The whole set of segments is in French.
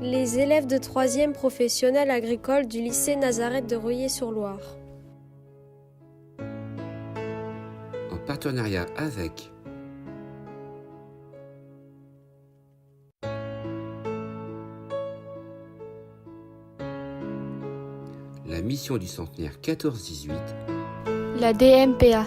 Les élèves de 3e professionnel agricole du lycée Nazareth de Rueil-sur-Loire. En partenariat avec la mission du centenaire 14-18, la DMPA,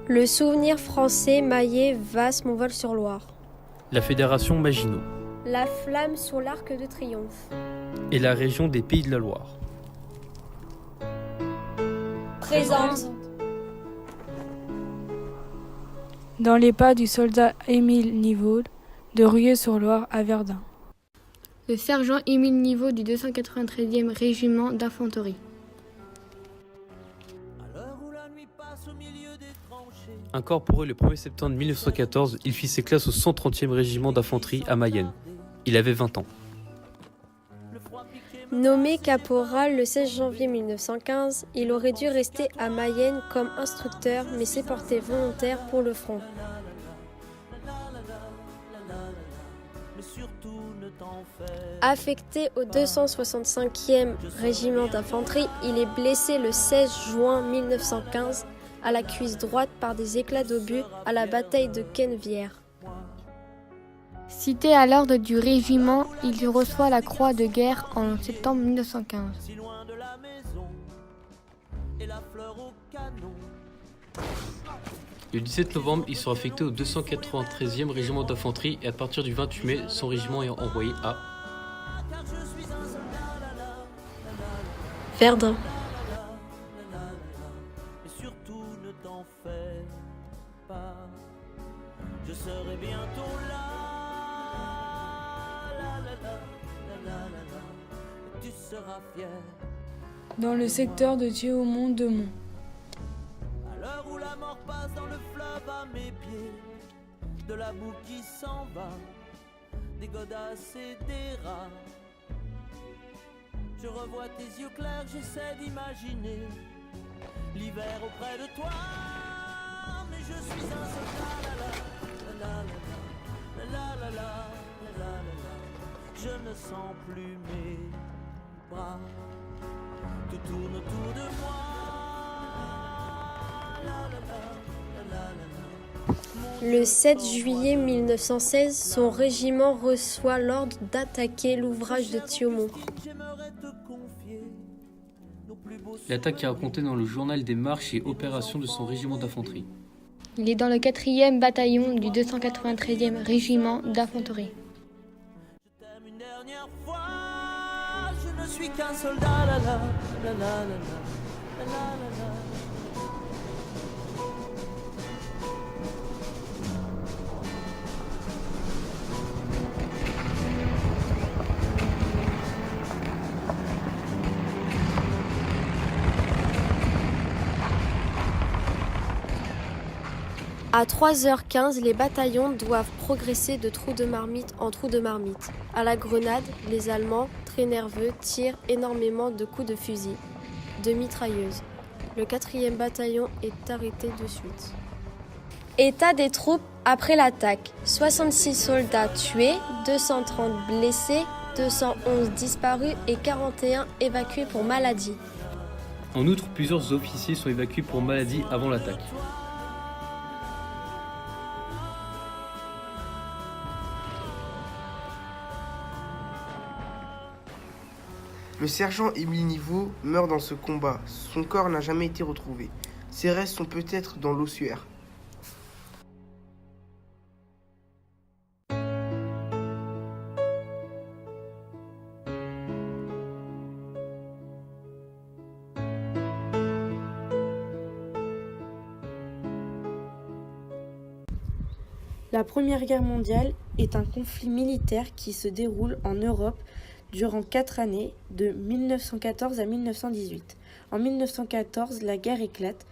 le Souvenir français Maillet Vasse Montval-sur-Loire, la Fédération Maginot, la Flamme sur l'Arc de Triomphe et la région des Pays de la Loire. présente dans les pas du soldat Émile Nivaud de Rueil-sur-Loire à Verdun. Le sergent Émile Nivaud du 293e régiment d'infanterie. Incorporé le 1er septembre 1914, il fit ses classes au 130e régiment d'infanterie à Mayenne. Il avait 20 ans. Nommé caporal le 16 janvier 1915, il aurait dû rester à Mayenne comme instructeur, mais s'est porté volontaire pour le front. Affecté au 265e régiment d'infanterie, il est blessé le 16 juin 1915 à la cuisse droite par des éclats d'obus à la bataille de Canevières. Cité à l'ordre du régiment, il reçoit la croix de guerre en septembre 1915. Le 17 novembre, il sera affecté au 293e régiment d'infanterie et à partir du 28 mai, son régiment est envoyé à Verdun. Je serai bientôt là. Tu seras fier. Dans le secteur de Thiaumont-Demont. À l'heure où la mort passe dans le fleuve à mes pieds, de la boue qui s'en va, des godasses et des rats. Je revois tes yeux clairs, j'essaie d'imaginer l'hiver auprès de toi. Mais je suis un soldat, je ne sens plus mes bras, tout tourne autour de moi. Le 7 juillet 1916, son régiment reçoit l'ordre d'attaquer l'ouvrage de Thiaumont. l'attaque est racontée dans le journal des marches et opérations de son régiment d'infanterie. Il est dans le 4e bataillon du 293e régiment d'infanterie. Je t'aime une dernière fois, je ne suis qu'un soldat, la la la la la la la la. À 3h15, les bataillons doivent progresser de trou de marmite en trou de marmite. À la grenade, les Allemands, très nerveux, tirent énormément de coups de fusil, de mitrailleuses. Le 4e bataillon est arrêté de suite. État des troupes après l'attaque. 66 soldats tués, 230 blessés, 211 disparus et 41 évacués pour maladie. En outre, plusieurs officiers sont évacués pour maladie avant l'attaque. Le sergent Émile Nivaud meurt dans ce combat. Son corps n'a jamais été retrouvé. Ses restes sont peut-être dans l'ossuaire. La Première Guerre mondiale est un conflit militaire qui se déroule en Europe durant 4 années, de 1914 à 1918. En 1914, la guerre éclate.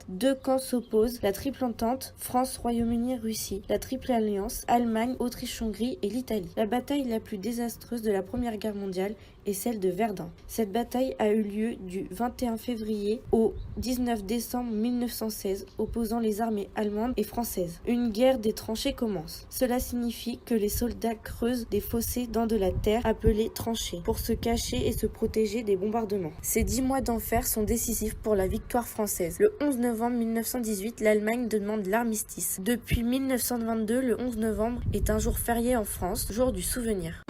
Deux camps s'opposent, la Triple Entente, France, Royaume-Uni, Russie, la Triple Alliance, Allemagne, Autriche-Hongrie et l'Italie. La bataille la plus désastreuse de la Première Guerre mondiale et celle de Verdun. Cette bataille a eu lieu du 21 février au 19 décembre 1916, opposant les armées allemandes et françaises. Une guerre des tranchées commence. Cela signifie que les soldats creusent des fossés dans de la terre appelées tranchées pour se cacher et se protéger des bombardements. Ces 10 mois d'enfer sont décisifs pour la victoire française. Le 11 novembre 1918, l'Allemagne demande l'armistice. Depuis 1922, le 11 novembre est un jour férié en France, jour du souvenir.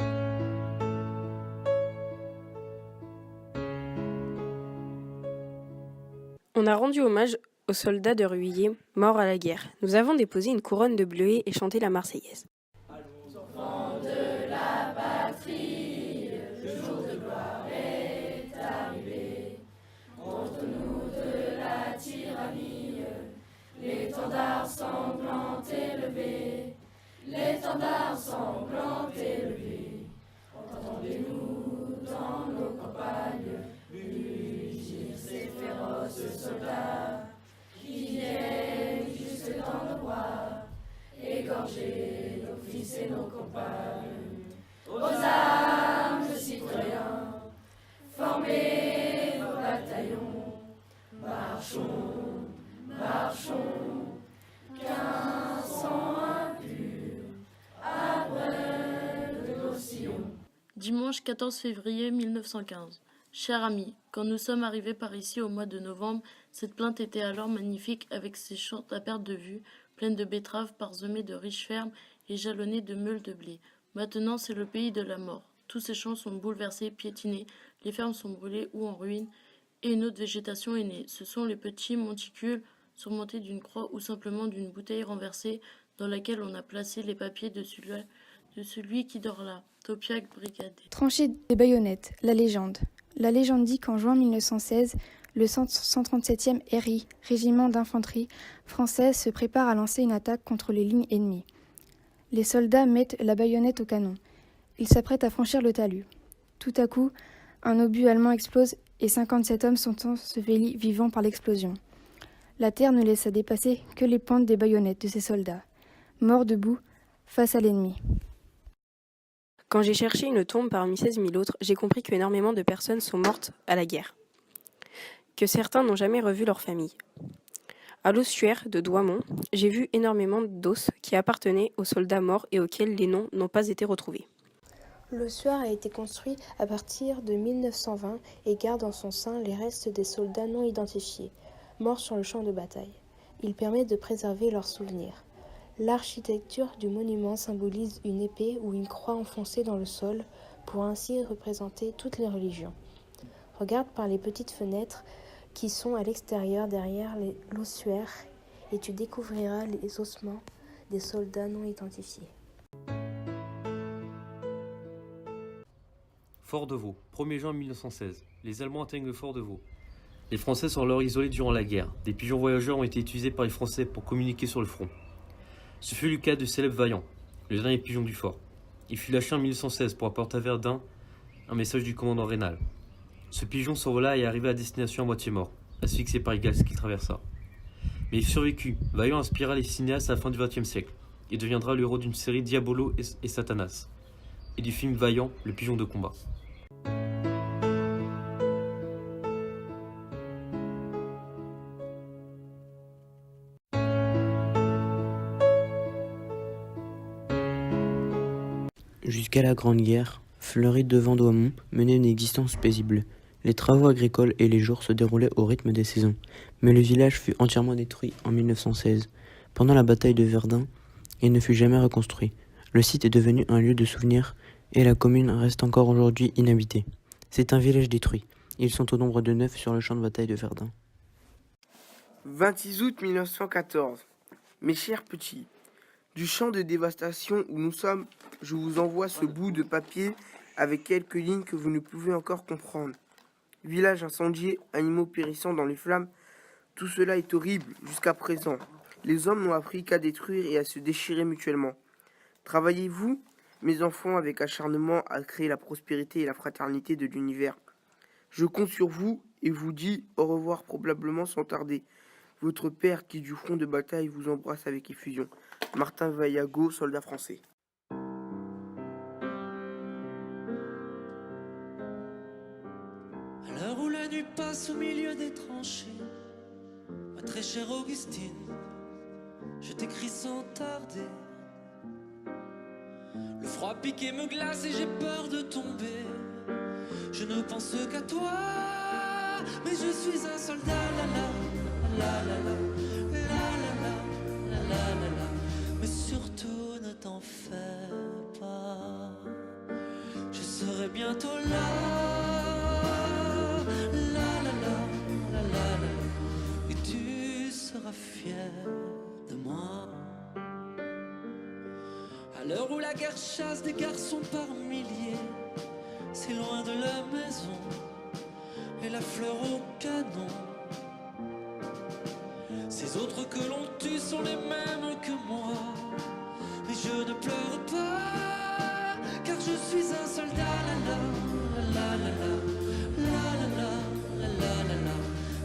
On a rendu hommage aux soldats de Ruyé, morts à la guerre. Nous avons déposé une couronne de bleuets et chanté la Marseillaise. Enfants de la patrie, le jour de gloire est arrivé. Contre nous de la tyrannie, l'étendard sanglant élevé, l'étendard sanglant élevé. Entendez-nous dans nos campagnes, rugir ces féroces soldats qui viennent jusque dans nos bois, égorger nos fils et nos compagnes. Aux armes, citoyens, formez vos bataillons, marchons, marchons, qu'un sang impur abreuve nos sillons. Dimanche 14 février 1915. Chers amis, quand nous sommes arrivés par ici au mois de novembre, cette plainte était alors magnifique avec ses champs à perte de vue, pleines de betteraves parsemées de riches fermes et jalonnées de meules de blé. Maintenant, c'est le pays de la mort. Tous ces champs sont bouleversés, piétinés, les fermes sont brûlées ou en ruine, et une autre végétation est née. Ce sont les petits monticules surmontés d'une croix ou simplement d'une bouteille renversée dans laquelle on a placé les papiers de celui qui dort là. Topiac Brigadé. Tranchée des baïonnettes, la légende. La légende dit qu'en juin 1916, le 137e RI, régiment d'infanterie française, se prépare à lancer une attaque contre les lignes ennemies. Les soldats mettent la baïonnette au canon. Ils s'apprêtent à franchir le talus. Tout à coup, un obus allemand explose et 57 hommes sont ensevelis vivants par l'explosion. La terre ne laissa dépasser que les pointes des baïonnettes de ces soldats, morts debout face à l'ennemi. Quand j'ai cherché une tombe parmi 16 000 autres, j'ai compris qu'énormément de personnes sont mortes à la guerre, que certains n'ont jamais revu leur famille. À l'ossuaire de Douaumont, j'ai vu énormément d'os qui appartenaient aux soldats morts et auxquels les noms n'ont pas été retrouvés. L'ossuaire a été construit à partir de 1920 et garde en son sein les restes des soldats non identifiés, morts sur le champ de bataille. Il permet de préserver leurs souvenirs. L'architecture du monument symbolise une épée ou une croix enfoncée dans le sol pour ainsi représenter toutes les religions. Regarde par les petites fenêtres qui sont à l'extérieur derrière l'ossuaire et tu découvriras les ossements des soldats non identifiés. Fort de Vaux, 1er juin 1916. Les Allemands atteignent le fort de Vaux. Les Français sont alors isolés durant la guerre. Des pigeons voyageurs ont été utilisés par les Français pour communiquer sur le front. Ce fut le cas du célèbre Vaillant, le dernier pigeon du fort. Il fut lâché en 1916 pour apporter à Verdun un message du commandant Raynal. Ce pigeon s'envola et arriva à destination à moitié mort, asphyxié par les gaz qu'il traversa. Mais il survécut. Vaillant inspira les cinéastes à la fin du XXe siècle et deviendra le héros d'une série Diabolo et Satanas et du film Vaillant, le pigeon de combat. Jusqu'à la Grande Guerre, Fleury de Vendômont menait une existence paisible. Les travaux agricoles et les jours se déroulaient au rythme des saisons. Mais le village fut entièrement détruit en 1916. Pendant la bataille de Verdun, il ne fut jamais reconstruit. Le site est devenu un lieu de souvenir et la commune reste encore aujourd'hui inhabitée. C'est un village détruit. Ils sont au nombre de 9 sur le champ de bataille de Verdun. 26 août 1914. Mes chers petits, du champ de dévastation où nous sommes, je vous envoie ce bout de papier avec quelques lignes que vous ne pouvez encore comprendre. Village incendié, animaux périssant dans les flammes, tout cela est horrible jusqu'à présent. Les hommes n'ont appris qu'à détruire et à se déchirer mutuellement. Travaillez-vous, mes enfants, avec acharnement à créer la prospérité et la fraternité de l'univers. Je compte sur vous et vous dis au revoir probablement sans tarder. Votre père qui du front de bataille vous embrasse avec effusion. Martin Vaillago, soldat français. place au milieu des tranchées. Ma très chère Augustine, je t'écris sans tarder. Le froid pique et me glace et j'ai peur de tomber. Je ne pense qu'à toi, mais je suis un soldat. La la la la la la la la la. Mais surtout ne t'en fais pas, je serai bientôt là. La la la la la la. Et tu seras fier de moi. À l'heure où la guerre chasse des garçons par milliers, c'est loin de la maison et la fleur au canon. Ces autres que l'on tue sont les mêmes que moi, mais je ne pleure pas, car je suis un soldat. La la la la la la la la la la.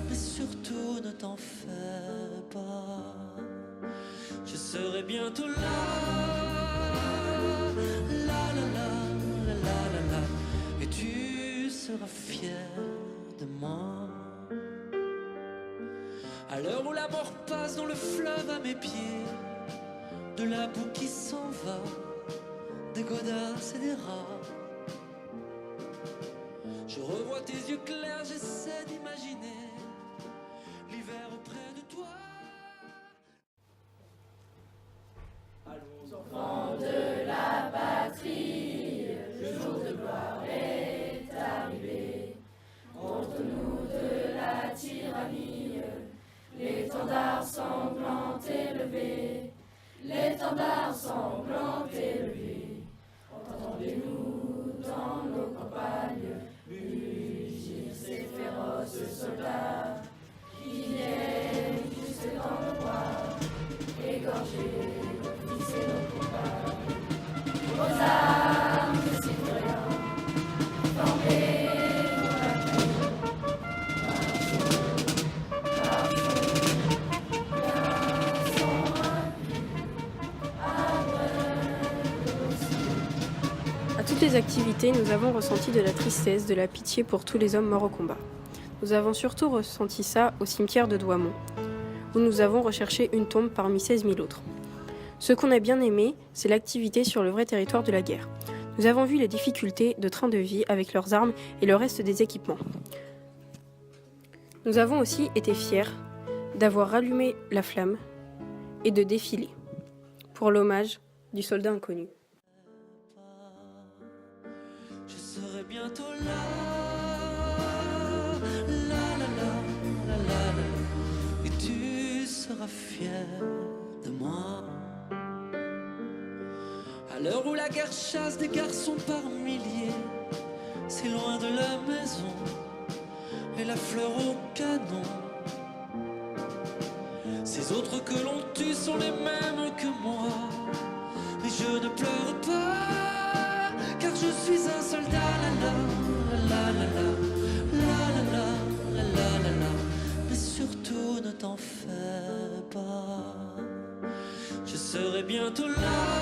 Mais surtout ne t'en fais pas, je serai bientôt là. La la la la la la la. Et tu seras fier de moi. À l'heure où la mort passe dans le fleuve à mes pieds, de la boue qui s'en va, des godasses et des rats, je revois tes yeux clairs, j'essaie d'imaginer l'hiver près de toi. Allons enfants de la patrie, le jour de gloire est arrivé. Contre nous de la tyrannie, l'étendard sanglant élevé, l'étendard sanglant élevé. Entendez-nous dans nos campagnes mugir ces féroces soldats qui viennent jusque dans le bois, égorger, fixer nos combats. Aux armes, citoyens, formés. À toutes les activités, nous avons ressenti de la tristesse, de la pitié pour tous les hommes morts au combat. Nous avons surtout ressenti ça au cimetière de Douaumont, où nous avons recherché une tombe parmi 16 000 autres. Ce qu'on a bien aimé, c'est l'activité sur le vrai territoire de la guerre. Nous avons vu les difficultés de train de vie avec leurs armes et le reste des équipements. Nous avons aussi été fiers d'avoir allumé la flamme et de défiler pour l'hommage du soldat inconnu. Je serai bientôt là. La la la la la la. Et tu seras fier de moi. À l'heure où la guerre chasse des garçons par milliers, c'est loin de la maison et la fleur au canon. Ces autres que l'on tue sont les mêmes que moi, mais je ne pleure pas, car je suis un soldat. La la la la la la la la la la. Mais surtout ne t'en fais pas, je serai bientôt là.